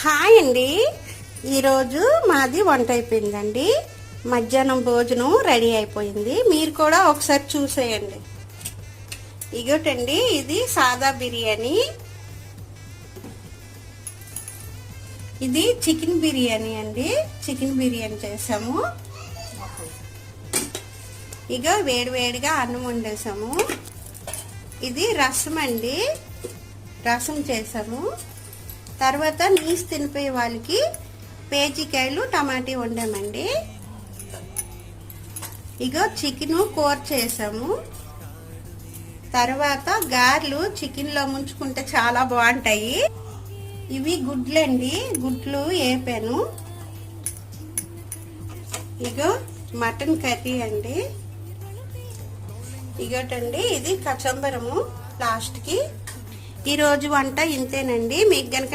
Hi అండి. ఈరోజు మాది వంట అయిపోయిందండి. మధ్యాహ్నం భోజనం రెడీ అయిపోయింది. మీరు కూడా ఒకసారి చూసేయండి. ఇగోటండి, ఇది సాదా బిర్యానీ, ఇది చికెన్ బిర్యానీ అండి. చికెన్ బిర్యానీ చేసాము. ఇక వేడివేడిగా అన్నం వండేసాము. ఇది రసం అండి, రసం చేసాము. తర్వాత నీసు తినిపోయే వాళ్ళకి పేజికాయలు టమాటీ వండామండి. ఇక చికెన్ కూర చేసాము. తర్వాత గారెలు చికెన్లో ముంచుకుంటే చాలా బాగుంటాయి. ఇవి గుడ్లండి, గుడ్లు వేపాను. ఇగో మటన్ కర్రీ అండి. ఇగోటండి, ఇది కచంబరము లాస్ట్కి. ఈరోజు వంట ఇంతేనండి. మీకు గనక